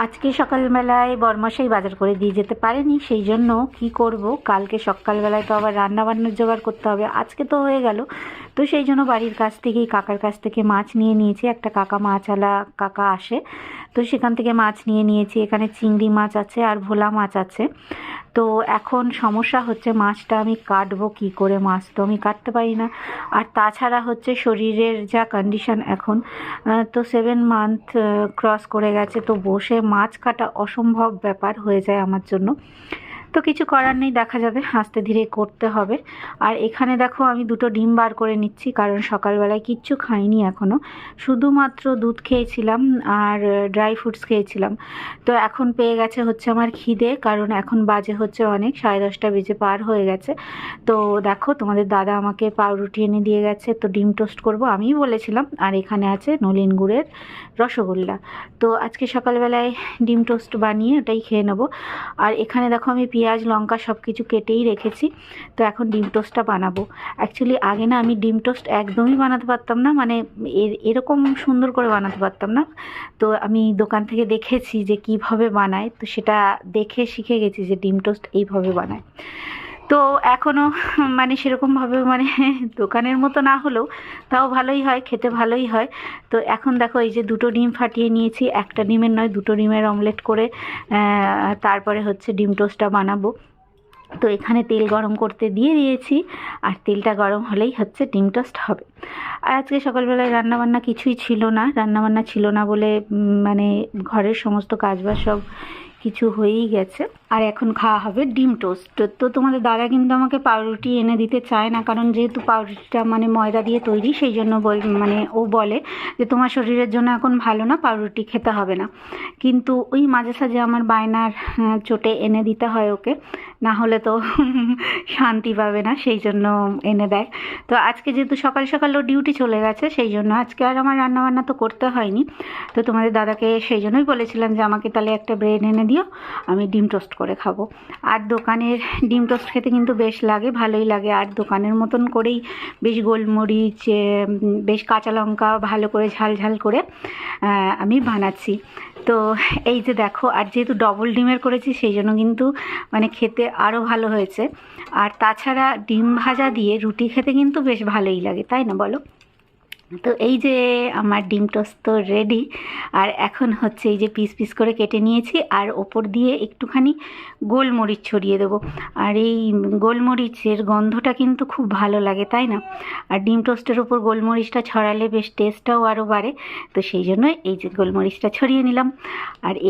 আজকে সকালবেলায় বরমশাই বাজার করে দিয়ে যেতে পারেনি, সেই জন্য কি করব, কালকে সকালবেলায় তো আবার রান্না বান্নার জোগাড় করতে হবে। আজকে তো হয়ে গেল, তো সেই জন্য বাড়ির কাছ থেকেই কাকার কাছ থেকে মাছ নিয়ে নিয়েছি। একটা কাকা মাছওয়ালা কাকা আসে, তো সেখান থেকে মাছ নিয়ে নিয়েছি। এখানে চিংড়ি মাছ আছে আর ভোলা মাছ আছে। তো এখন সমস্যা হচ্ছে মাছটা আমি কাটবো কি করে, মাছ তো আমি কাটতে পারি না। আর তাছাড়া হচ্ছে শরীরের যা কন্ডিশন এখন, তো 7 মান্থ ক্রস করে গেছে, তো বসে মাছ কাটা অসম্ভব ব্যাপার হয়ে যায় আমার জন্য। তো কিছু করার নেই, দেখা যাবে, আস্তে ধীরে করতে হবে। আর এখানে দেখো আমি দুটো ডিম বার করে নিচ্ছি, কারণ সকালবেলায় কিচ্ছু খাইনি এখনও, শুধুমাত্র দুধ খেয়েছিলাম আর ড্রাই ফ্রুটস খেয়েছিলাম। তো এখন পেয়ে গেছে হচ্ছে আমার খিদে, কারণ এখন বাজে হচ্ছে অনেক, 10:30 বেজে পার হয়ে গেছে। তো দেখো তোমাদের দাদা আমাকে পাউরুটি এনে দিয়ে গেছে, তো ডিম টোস্ট করব আমিই বলেছিলাম। আর এখানে আছে নলেন গুড়ের রসগোল্লা। তো আজকে সকালবেলায় ডিম টোস্ট বানিয়ে ওটাই খেয়ে নেবো। আর এখানে দেখো আমি পেঁয়াজ লঙ্কা সব কিছু কেটেই রেখেছি। তো এখন ডিম টোস্টটা বানাবো। অ্যাকচুয়ালি আগে না আমি ডিম টোস্ট একদমই বানাতে পারতাম না, মানে এরকম সুন্দর করে বানাতে পারতাম না। তো আমি দোকান থেকে দেখেছি যে কিভাবে বানায়, তো সেটা দেখে শিখে গেছি যে ডিম টোস্ট এইভাবে বানায়। তো এখনও মানে সেরকমভাবে মানে দোকানের মতো না হলেও তাও ভালোই হয়, খেতে ভালোই হয়। তো এখন দেখো এই যে দুটো ডিম ফাটিয়ে নিয়েছি, একটা ডিমের নয় দুটো ডিমের অমলেট করে তারপরে হচ্ছে ডিম টোস্টটা বানাবো। তো এখানে তেল গরম করতে দিয়ে দিয়েছি, আর তেলটা গরম হলেই হচ্ছে ডিম টোস্ট হবে। আর আজকে সকালবেলায় রান্নাবান্না কিছুই ছিল না, রান্নাবান্না ছিল না বলে মানে ঘরের সমস্ত কাজবাজ সব কিছু হয়েই গেছে। আর এখন খাওয়া হবে ডিম টোস্ট। তো তোমাদের দাদা কিন্তু আমাকে পাউরুটি এনে দিতে চায় না, কারণ যেহেতু পাউরুটিটা মানে ময়দা দিয়ে তৈরি, সেই জন্য মানে ও বলে যে তোমার শরীরের জন্য এখন ভালো না, পাউরুটি খেতে হবে না। কিন্তু ওই মাঝে সাঝে আমার বায়নার চোটে এনে দিতে হয় ওকে, না হলে তো শান্তি পাবে না, সেই জন্য এনে দেয়। তো আজকে যেহেতু সকাল সকাল ও ডিউটি চলে গেছে, সেই জন্য আজকে আর আমার রান্নাবান্না তো করতে হয়নি। তো তোমাদের দাদাকে সেই জন্যই বলেছিলাম যে আমাকে তাহলে একটা ব্রেড এনে দিও, আমি ডিম টোস্ট করে খাবো। আর দোকানের ডিম টোস্ট খেতে কিন্তু বেশ লাগে, ভালোই লাগে। আর দোকানের মতন করেই বেশ গোলমরিচ, বেশ কাঁচা লঙ্কা ভালো করে ঝাল ঝাল করে আমি বানাচ্ছি। তো এই যে দেখো, আর যেহেতু ডবল ডিমের করেছি সেই জন্য কিন্তু মানে খেতে আরও ভালো হয়েছে। আর তাছাড়া ডিম ভাজা দিয়ে রুটি খেতে কিন্তু বেশ ভালোই লাগে, তাই না বলো? তো এই যে আমার ডিম টোস্ট তো রেডি। আর এখন হচ্ছে এই যে পিস পিস করে কেটে নিয়েছি, আর ওপর দিয়ে একটুখানি গোলমরিচ ছড়িয়ে দেবো। আর এই গোলমরিচের গন্ধটা কিন্তু খুব ভালো লাগে, তাই না? আর ডিম টোস্টের ওপর গোলমরিচটা ছড়ালে বেশ টেস্টটাও আরও বাড়ে। তো সেই জন্য এই যে গোলমরিচটা ছড়িয়ে নিলাম। আর এবার